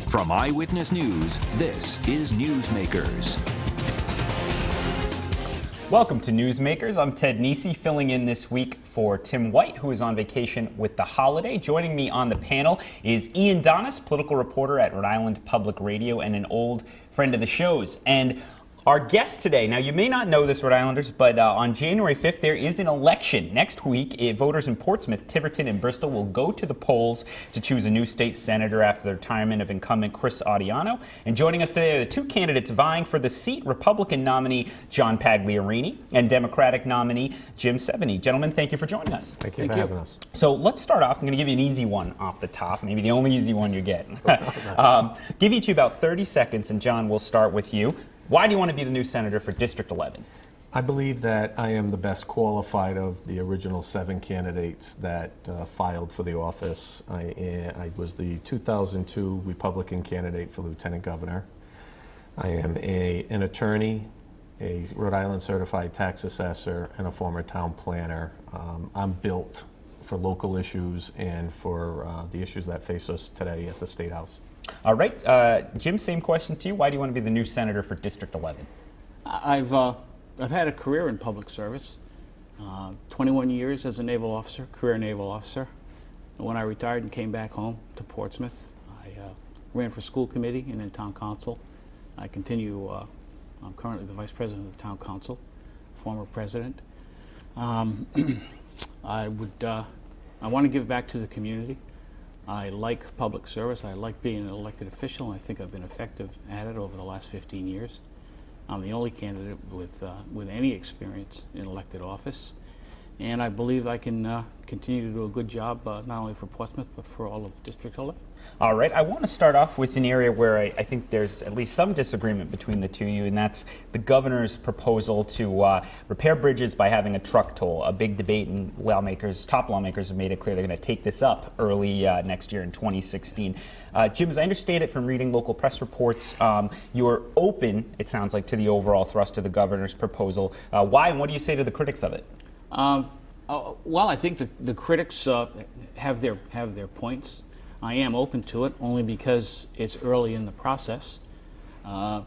From Eyewitness News, this is Newsmakers. Welcome to Newsmakers. I'm Ted Nesi, filling in this week for Tim White, who is on vacation with the holiday. Joining me on the panel is Ian Donis, political reporter at Rhode Island Public Radio and an old friend of the show's. And our guest today, now you may not know this, Rhode Islanders, but on January 5th there is an election. Next week, voters in Portsmouth, Tiverton, and Bristol will go to the polls to choose a new state senator after the retirement of incumbent Chris Audiano. And joining us today are the two candidates vying for the seat, Republican nominee John Pagliarini and Democratic nominee Jim Seveney. Gentlemen, thank you for joining us. Thank you for having us. So let's start off. I'm going to give you an easy one off the top, maybe the only easy one you get. Give each you about 30 seconds, and John, we'll start with you. Why do you want to be the new senator for District 11? I believe that I am the best qualified of the original 7 candidates that filed for the office. I was the 2002 Republican candidate for lieutenant governor. I am an attorney, a Rhode Island certified tax assessor, and a former town planner. I'm built for local issues and for the issues that face us today at the State House. All right, Jim, same question to you. Why do you want to be the new senator for District 11? I've had a career in public service, 21 years as a naval officer, career naval officer. And when I retired and came back home to Portsmouth, I ran for school committee and then town council. I continue, I'm currently the vice president of the town council, former president. I want to give back to the community. I like public service. I like being an elected official, and I think I've been effective at it over the last 15 years. I'm the only candidate with any experience in elected office, and I believe I can continue to do a good job not only for Portsmouth but for all of District 11. All right, I want to start off with an area where I think there's at least some disagreement between the two of you, and that's the governor's proposal to repair bridges by having a truck toll. A big debate, and top lawmakers have made it clear they're going to take this up early next year in 2016. Jim, as I understand it from reading local press reports, you're open, it sounds like, to the overall thrust of the governor's proposal. Why, and what do you say to the critics of it? Well, I think the critics have their points. I am open to it only because it's early in the process.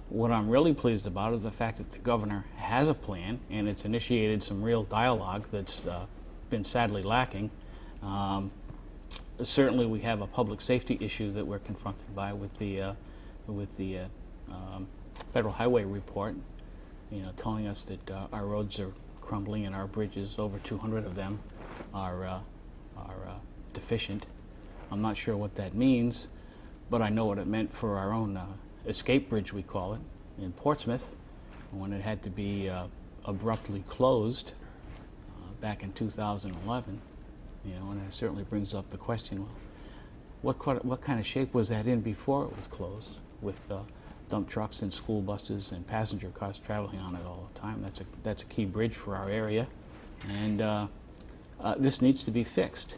What I'm really pleased about is the fact that the governor has a plan, and it's initiated some real dialogue that's been sadly lacking. Certainly, we have a public safety issue that we're confronted by with the Federal Highway Report, telling us that our roads are crumbling and our bridges, over 200 of them, are deficient. I'm not sure what that means, but I know what it meant for our own escape bridge, we call it, in Portsmouth, when it had to be abruptly closed back in 2011. And it certainly brings up the question, well, what kind of shape was that in before it was closed, with dump trucks and school buses and passenger cars traveling on it all the time? That's a key bridge for our area, and this needs to be fixed.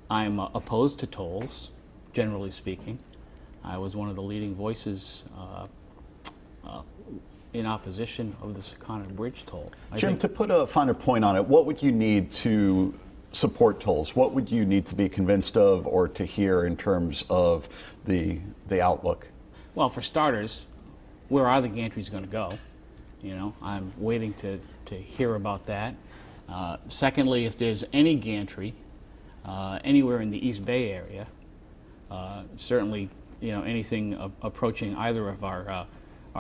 I'm opposed to tolls, generally speaking. I was one of the leading voices in opposition of the Secana Bridge toll. Jim, to put a finer point on it, what would you need to support tolls? What would you need to be convinced of or to hear in terms of the outlook? Well, for starters, where are the gantries going to go? I'm waiting to hear about that. Secondly, if there's any gantry anywhere in the East Bay area, certainly, anything approaching either of our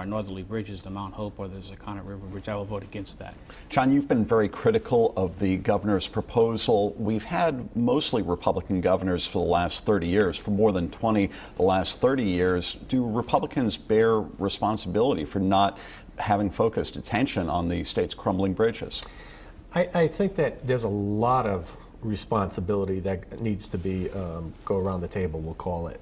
northerly bridges, the Mount Hope or the Secana River Bridge, I will vote against that. John, you've been very critical of the governor's proposal. We've had mostly Republican governors for the last 30 years, for more than 20 the last 30 years. Do Republicans bear responsibility for not having focused attention on the state's crumbling bridges? I think that there's a lot of responsibility that needs to be go around the table, we'll call it.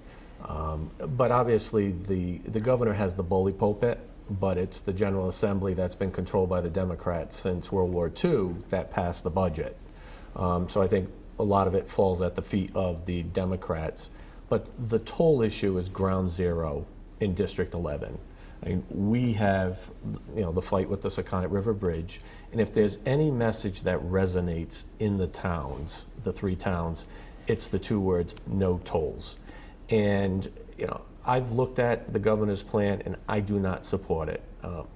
But obviously the governor has the bully pulpit, but it's the General Assembly that's been controlled by the Democrats since World War II that passed the budget. So I think a lot of it falls at the feet of the Democrats. But the toll issue is ground zero in District 11. I mean, we have, the fight with the Secana River Bridge, and if there's any message that resonates in the towns, the 3 towns, it's the 2 words, no tolls. And I've looked at the governor's plan and I do not support it.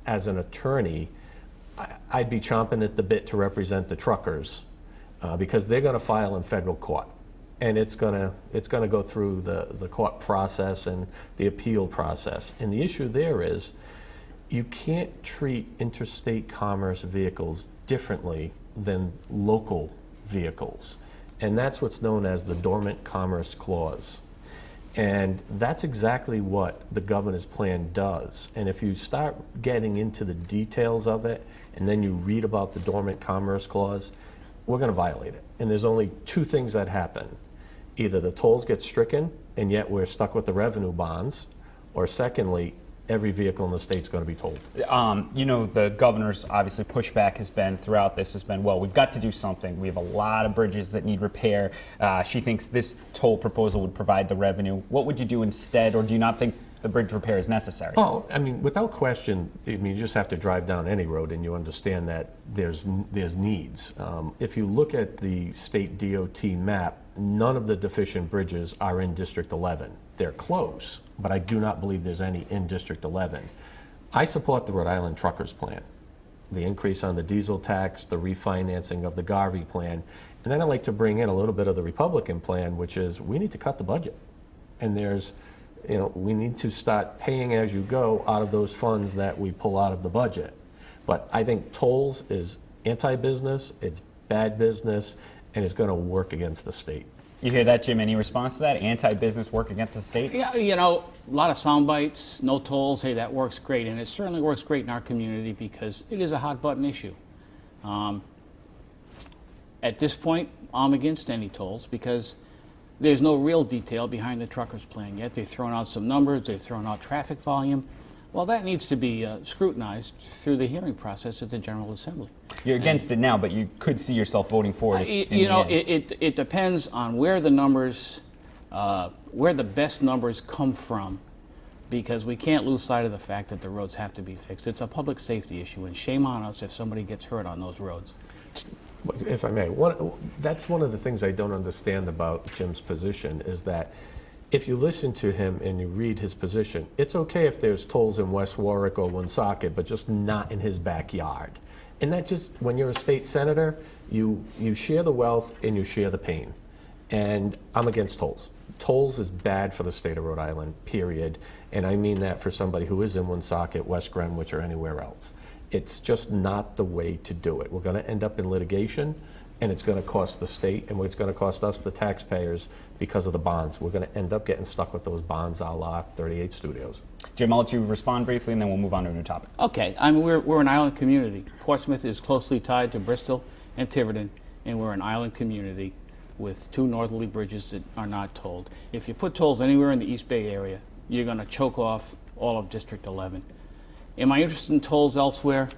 As an attorney, I'd be chomping at the bit to represent the truckers because they're going to file in federal court. And it's going to go through the court process and the appeal process. And the issue there is you can't treat interstate commerce vehicles differently than local vehicles. And that's what's known as the Dormant Commerce Clause. And that's exactly what the governor's plan does. And if you start getting into the details of it and then you read about the Dormant Commerce Clause, we're going to violate it. And there's only two things that happen. Either the tolls get stricken and yet we're stuck with the revenue bonds, or secondly, every vehicle in the state's going to be tolled. The governor's obviously pushback has been well, we've got to do something. We have a lot of bridges that need repair. She thinks this toll proposal would provide the revenue. What would you do instead, or do you not think the bridge repair is necessary? Oh, without question, you just have to drive down any road and you understand that there's needs. If you look at the state DOT map, none of the deficient bridges are in District 11. They're close, but I do not believe there's any in District 11. I support the Rhode Island Truckers Plan, the increase on the diesel tax, the refinancing of the Garvey plan, and then I'd like to bring in a little bit of the Republican plan, which is we need to cut the budget. And we need to start paying as you go out of those funds that we pull out of the budget. But I think tolls is anti-business, it's bad business, and it's going to work against the state. You hear that, Jim? Any response to that? Anti-business work against the state? Yeah, a lot of sound bites, no tolls, hey, that works great. And it certainly works great in our community because it is a hot button issue. At this point, I'm against any tolls because there's no real detail behind the truckers' plan yet. They've thrown out some numbers, they've thrown out traffic volume. Well, that needs to be scrutinized through the hearing process at the General Assembly. You're against it now, but you could see yourself voting for it. It depends on where the numbers, where the best numbers come from, because we can't lose sight of the fact that the roads have to be fixed. It's a public safety issue, and shame on us if somebody gets hurt on those roads. If I may, that's one of the things I don't understand about Jim's position is that if you listen to him and you read his position, it's okay if there's tolls in West Warwick or Woonsocket, but just not in his backyard. And that just, when you're a state senator, you share the wealth and you share the pain. And I'm against tolls. Tolls is bad for the state of Rhode Island, period. And I mean that for somebody who is in Woonsocket, West Greenwich, or anywhere else. It's just not the way to do it. We're going to end up in litigation, and it's going to cost the state, and it's going to cost us, the taxpayers, because of the bonds. We're going to end up getting stuck with those bonds a la 38 Studios. Jim, I'll let you respond briefly, and then we'll move on to a new topic. Okay, we're an island community. Portsmouth is closely tied to Bristol and Tiverton, and we're an island community with two northerly bridges that are not tolled. If you put tolls anywhere in the East Bay area, you're going to choke off all of District 11. Am I interested in tolls elsewhere?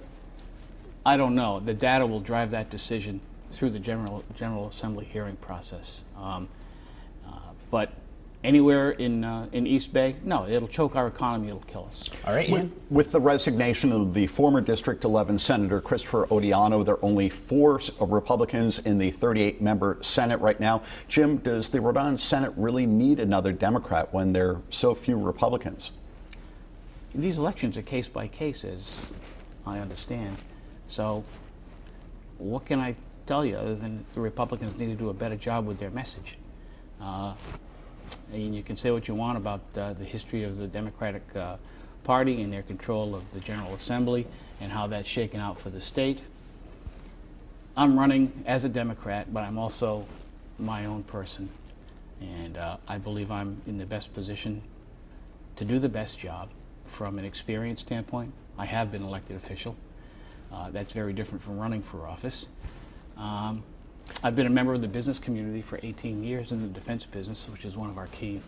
I don't know. The data will drive that decision through the General Assembly hearing process. But anywhere in East Bay, no, it'll choke our economy, it'll kill us. All right, Ian? With the resignation of the former District 11 Senator Christopher Odiano, there are only 4 Republicans in the 38-member Senate right now. Jim, does the Rhode Island Senate really need another Democrat when there are so few Republicans? These elections are case by case, as I understand. So what can I tell you other than the Republicans need to do a better job with their message? And you can say what you want about the history of the Democratic Party and their control of the General Assembly and how that's shaken out for the state. I'm running as a Democrat, but I'm also my own person. And I believe I'm in the best position to do the best job from an experience standpoint. I have been elected official. That's very different from running for office. I've been a member of the business community for 18 years in the defense business, which is one of our key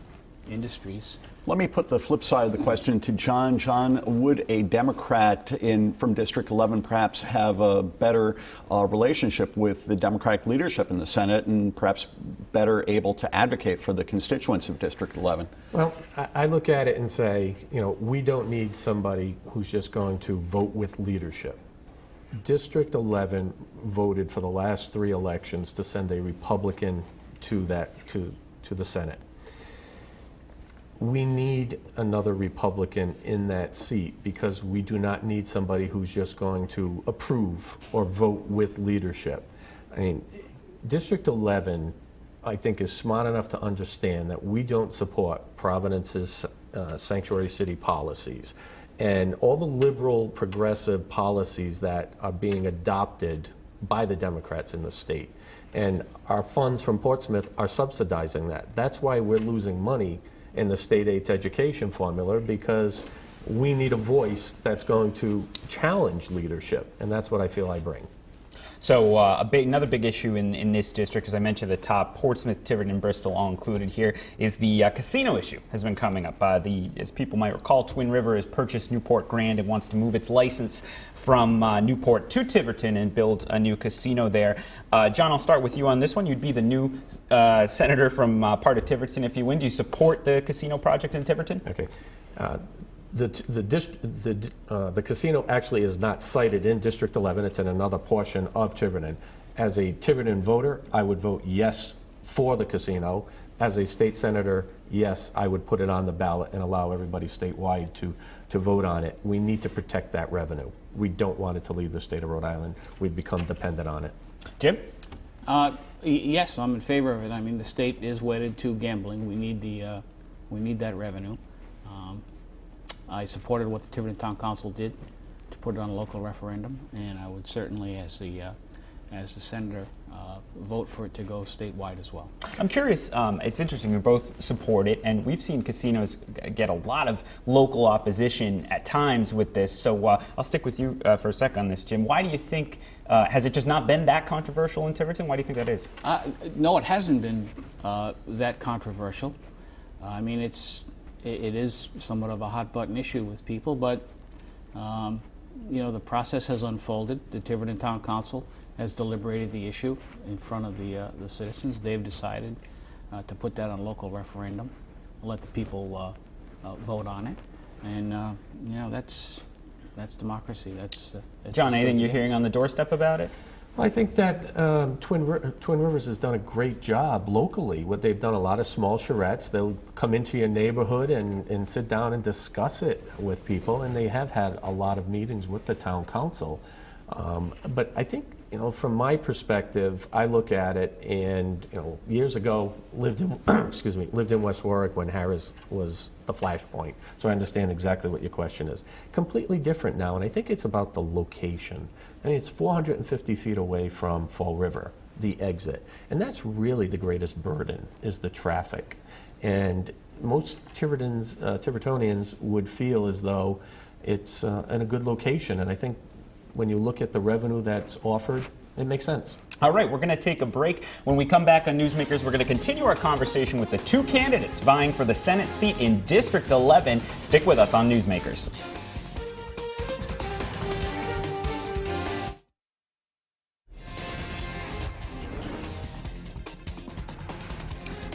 industries. Let me put the flip side of the question to John. John, would a Democrat from District 11 perhaps have a better relationship with the Democratic leadership in the Senate and perhaps better able to advocate for the constituents of District 11? Well, I look at it and say, we don't need somebody who's just going to vote with leadership. District 11 voted for the last 3 elections to send a Republican to the Senate. we need another Republican in that seat because we do not need somebody who's just going to approve or vote with leadership. I mean, District 11, I think, is smart enough to understand that we don't support Providence's sanctuary city policies. And all the liberal progressive policies that are being adopted by the Democrats in the state. And our funds from Portsmouth are subsidizing that. That's why we're losing money in the state aid to education formula, because we need a voice that's going to challenge leadership. And that's what I feel I bring. So another big issue in this district, as I mentioned at the top, Portsmouth, Tiverton, and Bristol all included here, is the casino issue has been coming up. As people might recall, Twin River has purchased Newport Grand and wants to move its license from Newport to Tiverton and build a new casino there. John, I'll start with you on this one. You'd be the new senator from part of Tiverton if you win. Do you support the casino project in Tiverton? Okay. The casino actually is not cited in District 11. It's in another portion of Tiverton. As a Tiverton voter, I would vote yes for the casino. As a state senator, yes, I would put it on the ballot and allow everybody statewide to vote on it. We need to protect that revenue. We don't want it to leave the state of Rhode Island. We've become dependent on it. Jim? Yes, I'm in favor of it. I mean, the state is wedded to gambling. We need that revenue. I supported what the Tiverton Town Council did to put it on a local referendum, and I would certainly, as the senator, vote for it to go statewide as well. I'm curious. It's interesting. We both support it, and we've seen casinos get a lot of local opposition at times with this. So I'll stick with you for a sec on this, Jim. Why do you think has it just not been that controversial in Tiverton? Why do you think that is? No, it hasn't been that controversial. I mean, it is somewhat of a hot button issue with people, but the process has unfolded. The Tiverton Town Council has deliberated the issue in front of the citizens. They've decided to put that on local referendum, let the people vote on it, and that's democracy. That's John. Anything you're hearing on the doorstep about it? I think that Twin Rivers has done a great job locally. What they've done, a lot of small charrettes. They'll come into your neighborhood and sit down and discuss it with people, and they have had a lot of meetings with the town council. But I think, from my perspective, I look at it, and years ago lived in West Warwick when Harris was the flashpoint. So I understand exactly what your question is. Completely different now, and I think it's about the location. I mean, it's 450 feet away from Fall River, the exit, and that's really the greatest burden is the traffic. And most Tivertonians would feel as though it's in a good location, and I think when you look at the revenue that's offered, it makes sense. All right, we're going to take a break. When we come back on Newsmakers, we're going to continue our conversation with the two candidates vying for the Senate seat in District 11. Stick with us on Newsmakers.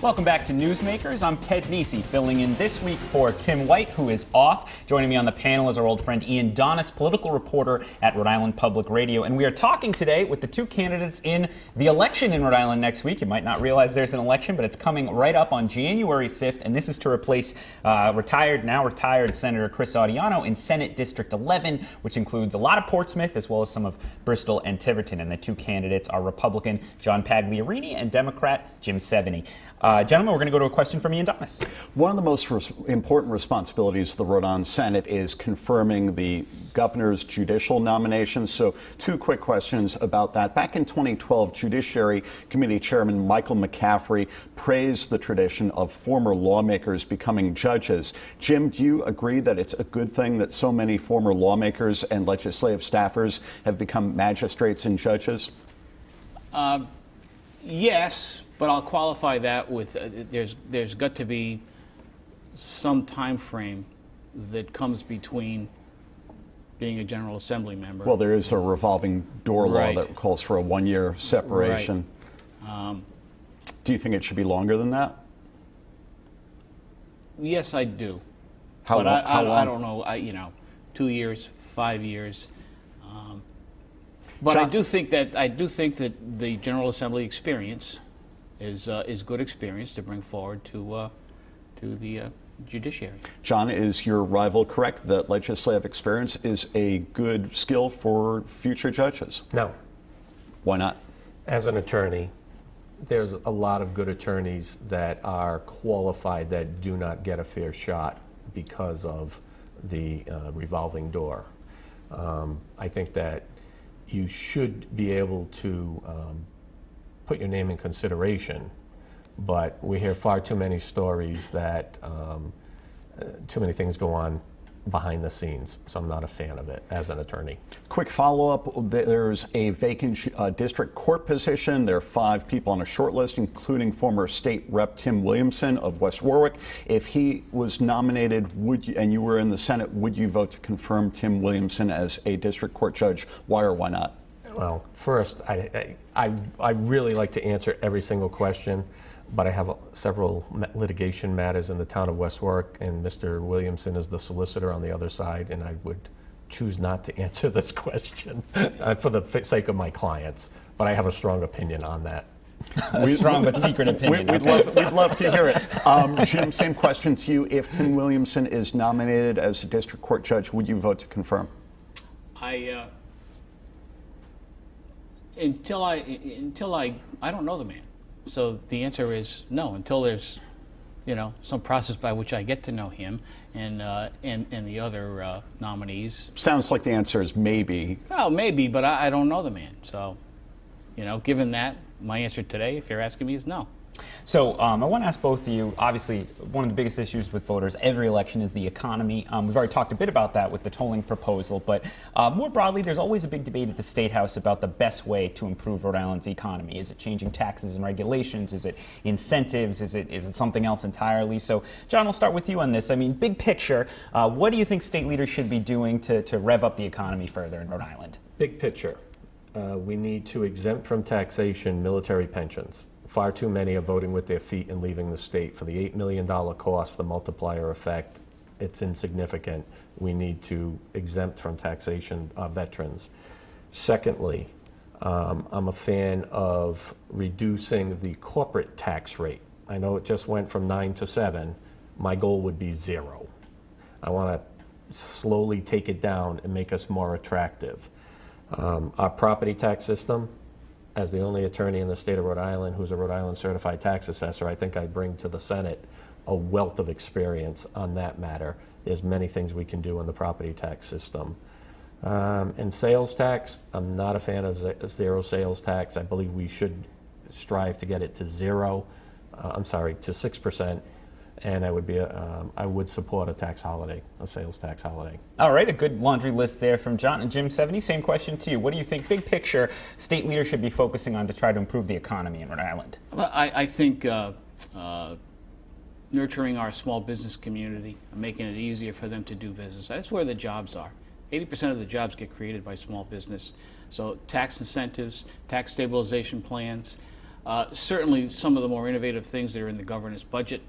Welcome back to Newsmakers. I'm Ted Nesi, filling in this week for Tim White, who is off. Joining me on the panel is our old friend Ian Donis, political reporter at Rhode Island Public Radio. And we are talking today with the two candidates in the election in Rhode Island next week. You might not realize there's an election, but it's coming right up on January 5th. And this is to replace now retired Senator Chris Audiano in Senate District 11, which includes a lot of Portsmouth as well as some of Bristol and Tiverton. And the two candidates are Republican John Pagliarini and Democrat Jim Seveney. Gentlemen, we're going to go to a question from Ian Donis. One of the most important responsibilities of the Rhode Island Senate is confirming the governor's judicial nominations. So 2 quick questions about that. Back in 2012, Judiciary Committee Chairman Michael McCaffrey praised the tradition of former lawmakers becoming judges. Jim, do you agree that it's a good thing that so many former lawmakers and legislative staffers have become magistrates and judges? Yes. But I'll qualify that with there's got to be some time frame that comes between being a General Assembly member. Well, there is a revolving door law that calls for a 1-year separation. Right. Do you think it should be longer than that? Yes, I do. How long? I don't know. 2 years, 5 years. But I do think that the General Assembly experience is good experience to bring forward to the judiciary. John, is your rival correct that legislative experience is a good skill for future judges? No. Why not? As an attorney, there's a lot of good attorneys that are qualified that do not get a fair shot because of the revolving door. I think that you should be able to put your name in consideration, but we hear far too many stories that too many things go on behind the scenes, so I'm not a fan of it as an attorney. Quick follow-up, there's a vacant district court position. There are 5 people on a short list, including former state rep Tim Williamson of West Warwick. If he was nominated, and you were in the Senate, would you vote to confirm Tim Williamson as a district court judge? Why or why not? Well, first, I really like to answer every single question, but I have several litigation matters in the town of West Warwick, and Mr. Williamson is the solicitor on the other side, and I would choose not to answer this question for the sake of my clients, but I have a strong opinion on that. A strong but secret opinion. We'd love to hear it. Jim, same question to you. If Tim Williamson is nominated as a district court judge, would you vote to confirm? Until I don't know the man. So the answer is no, until there's, some process by which I get to know him and the other nominees. Sounds like the answer is maybe. Well, maybe, but I don't know the man. So, given that, my answer today, if you're asking me, is no. So I want to ask both of you, obviously, one of the biggest issues with voters every election is the economy. We've already talked a bit about that with the tolling proposal, but more broadly, there's always a big debate at the State House about the best way to improve Rhode Island's economy. Is it changing taxes and regulations? Is it incentives? Is it something else entirely? So, John, I'll start with you on this. I mean, big picture, what do you think state leaders should be doing to rev up the economy further in Rhode Island? Big picture, we need to exempt from taxation military pensions. Far too many are voting with their feet and leaving the state. For the $8 million cost, the multiplier effect, it's insignificant. We need to exempt from taxation veterans. Secondly, I'm a fan of reducing the corporate tax rate. I know it just went from 9 to 7. My goal would be 0. I want to slowly take it down and make us more attractive. Our property tax system, as the only attorney in the state of Rhode Island who's a Rhode Island certified tax assessor, I think I bring to the Senate a wealth of experience on that matter. There's many things we can do in the property tax system. And sales tax, I'm not a fan of zero sales tax. I believe we should strive to get it to 6%. And I would support a tax holiday, a sales tax holiday. All right, a good laundry list there from John. And Jim Seveney, same question to you. What do you think, big picture, state leaders should be focusing on to try to improve the economy in Rhode Island? Well, I think nurturing our small business community, making it easier for them to do business. That's where the jobs are. 80% of the jobs get created by small business. So tax incentives, tax stabilization plans, certainly some of the more innovative things that are in the governor's budget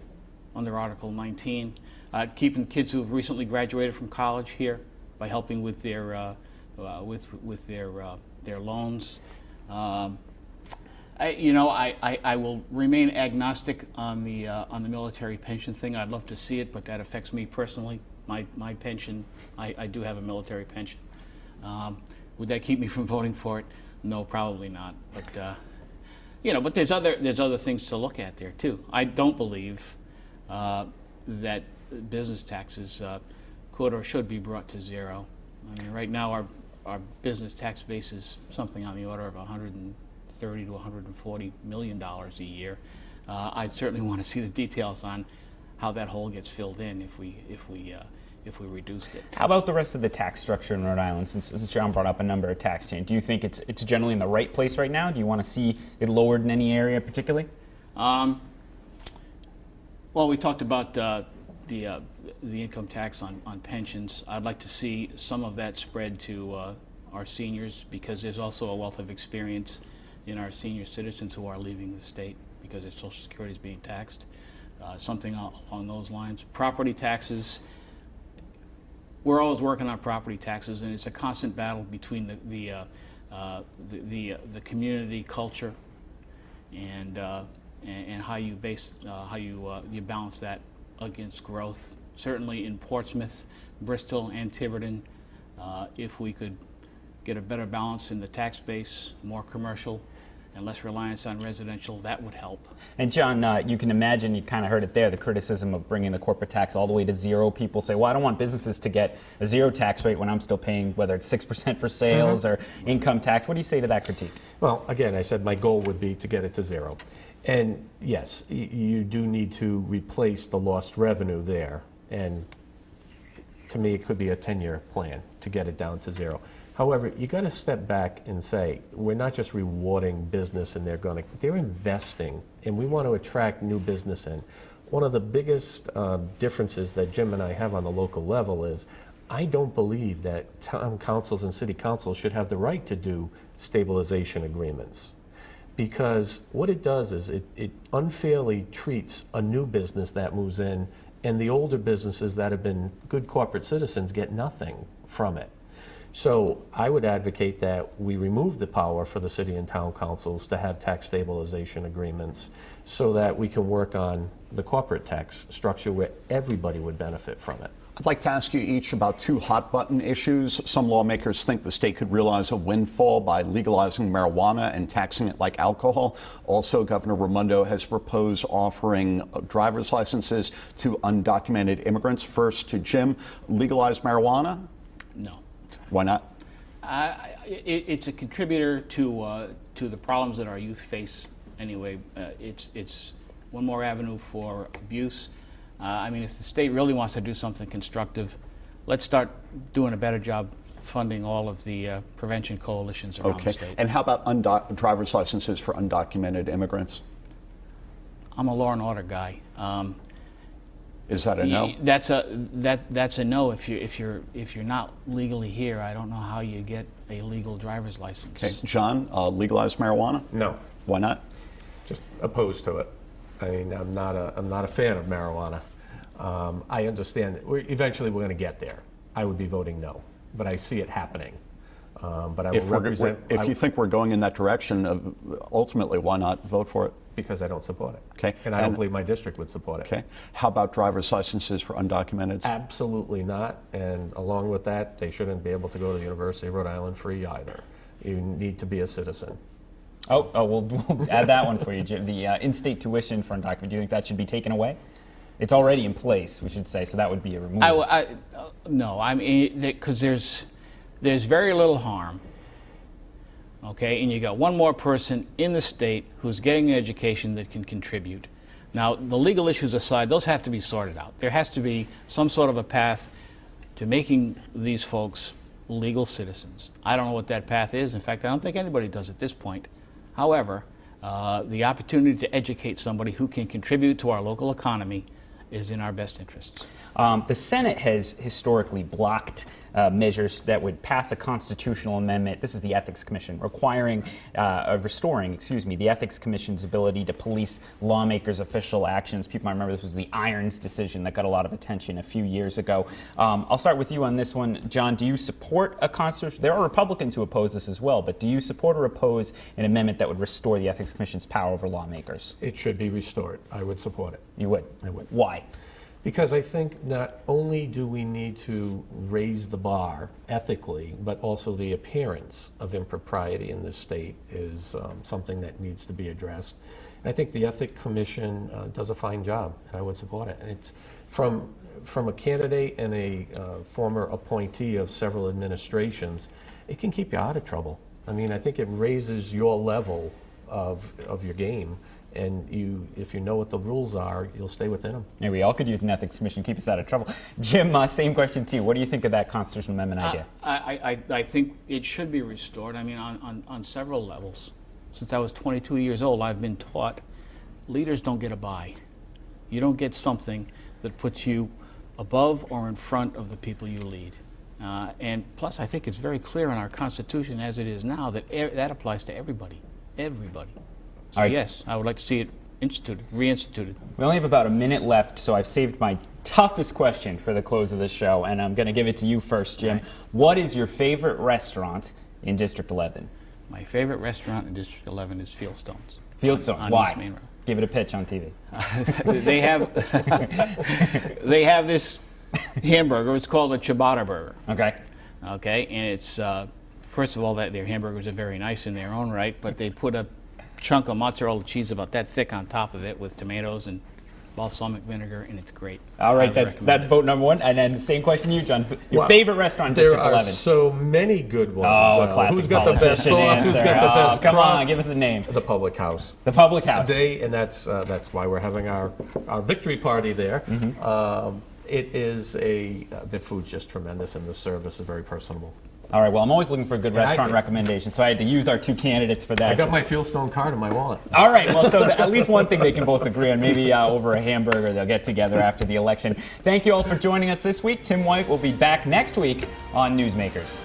under Article 19, keeping kids who have recently graduated from college here by helping with their their loans. I will remain agnostic on the military pension thing. I'd love to see it, but that affects me personally. My pension, I do have a military pension. Would that keep me from voting for it? No, probably not. But but there's other things to look at there too. I don't believe that business taxes could or should be brought to 0. I mean, right now our business tax base is something on the order of $130 to $140 million a year. I'd certainly want to see the details on how that hole gets filled in if we reduced it. How about the rest of the tax structure in Rhode Island? Since John brought up a number of tax changes, do you think it's generally in the right place right now? Do you want to see it lowered in any area particularly? Well, we talked about the income tax on pensions. I'd like to see some of that spread to our seniors, because there's also a wealth of experience in our senior citizens who are leaving the state because their Social Security is being taxed. Something along those lines. Property taxes. We're always working on property taxes, and it's a constant battle between the community culture and how you balance that against growth, certainly in Portsmouth, Bristol, and Tiverton. If we could get a better balance in the tax base, more commercial, and less reliance on residential, that would help. And John, you can imagine, you kind of heard it there, the criticism of bringing the corporate tax all the way to zero. People say, well, I don't want businesses to get a zero tax rate when I'm still paying, whether it's 6% for sales or income tax. What do you say to that critique? Well, again, I said my goal would be to get it to zero. And yes, you do need to replace the lost revenue there. And to me, it could be a 10-year plan to get it down to zero. However, you got to step back and say, we're not just rewarding business and they're investing, and we want to attract new business in. One of the biggest differences that Jim and I have on the local level is I don't believe that town councils and city councils should have the right to do stabilization agreements. Because what it does is it unfairly treats a new business that moves in, and the older businesses that have been good corporate citizens get nothing from it. So I would advocate that we remove the power for the city and town councils to have tax stabilization agreements so that we can work on the corporate tax structure where everybody would benefit from it. I'd like to ask you each about two hot-button issues. Some lawmakers think the state could realize a windfall by legalizing marijuana and taxing it like alcohol. Also, Governor Raimondo has proposed offering driver's licenses to undocumented immigrants. First to Jim, legalize marijuana? No. Why not? It's a contributor to the problems that our youth face. Anyway, it's one more avenue for abuse. I mean, if the state really wants to do something constructive, let's start doing a better job funding all of the prevention coalitions around the state. And how about driver's licenses for undocumented immigrants? I'm a law and order guy. Is that a no? That's a no. If you're not legally here, I don't know how you get a legal driver's license. Okay, John, legalize marijuana? No. Why not? Just opposed to it. I mean, I'm not a fan of marijuana. I understand that eventually we're going to get there. I would be voting no, but I see it happening. But I will represent. If you think we're going in that direction, ultimately, why not vote for it? Because I don't support it. Okay. And I don't believe my district would support it. Okay. How about driver's licenses for undocumenteds? Absolutely not. And along with that, they shouldn't be able to go to the University of Rhode Island free either. You need to be a citizen. We'll add that one for you, Jim. The in-state tuition for undocumented, do you think that should be taken away? It's already in place, we should say, so that would be a removal. No, I mean, because there's very little harm. Okay, and you got one more person in the state who's getting an education that can contribute. Now, the legal issues aside, those have to be sorted out. There has to be some sort of a path to making these folks legal citizens. I don't know what that path is. In fact, I don't think anybody does at this point. However, the opportunity to educate somebody who can contribute to our local economy is in our best interests. The Senate has historically blocked measures that would pass a constitutional amendment. This is the Ethics Commission, restoring the Ethics Commission's ability to police lawmakers' official actions. People might remember this was the Irons decision that got a lot of attention a few years ago. I'll start with you on this one. John, do you support a constitution? There are Republicans who oppose this as well, but do you support or oppose an amendment that would restore the Ethics Commission's power over lawmakers? It should be restored. I would support it. You would? I would. Why? Because I think not only do we need to raise the bar ethically, but also the appearance of impropriety in this state is something that needs to be addressed. And I think the Ethics Commission does a fine job, and I would support it. And it's from a candidate and a former appointee of several administrations, it can keep you out of trouble. I mean, I think it raises your level of your game. And if you know what the rules are, you'll stay within them. Yeah, we all could use an ethics commission, keep us out of trouble. Jim, same question to you. What do you think of that constitutional amendment idea? I think it should be restored. I mean, on several levels. Since I was 22 years old, I've been taught leaders don't get a bye. You don't get something that puts you above or in front of the people you lead. And plus, I think it's very clear in our Constitution as it is now that that applies to everybody. Everybody. So yes, I would like to see it reinstituted. We only have about a minute left, so I've saved my toughest question for the close of the show, and I'm going to give it to you first, Jim. Right. What is your favorite restaurant in District 11? My favorite restaurant in District 11 is Fieldstones. Fieldstones, on why? East Main Road. Give it a pitch on TV. They have they have this hamburger. It's called a ciabatta burger. Okay. Okay, and it's first of all that their hamburgers are very nice in their own right, but they put a chunk of mozzarella cheese about that thick on top of it with tomatoes and balsamic vinegar, and it's great. All right, Highly that's recommend it. vote number one. And then same question to you, John. Your Well, favorite restaurant in There District are 11? so many good ones. Oh, a classic Who's got the best politician sauce? Who's answer. got the Oh, best come crust? on, give us a name. The Public House. The Public House. And that's why we're having our victory party there. It is the food's just tremendous, and the service is very personable. All right, well, I'm always looking for a good I restaurant think- recommendation, so I had to use our two candidates for that. I got my Fieldstone card in my wallet. All right, well, so at least one thing they can both agree on, maybe over a hamburger, they'll get together after the election. Thank you all for joining us this week. Tim White will be back next week on Newsmakers.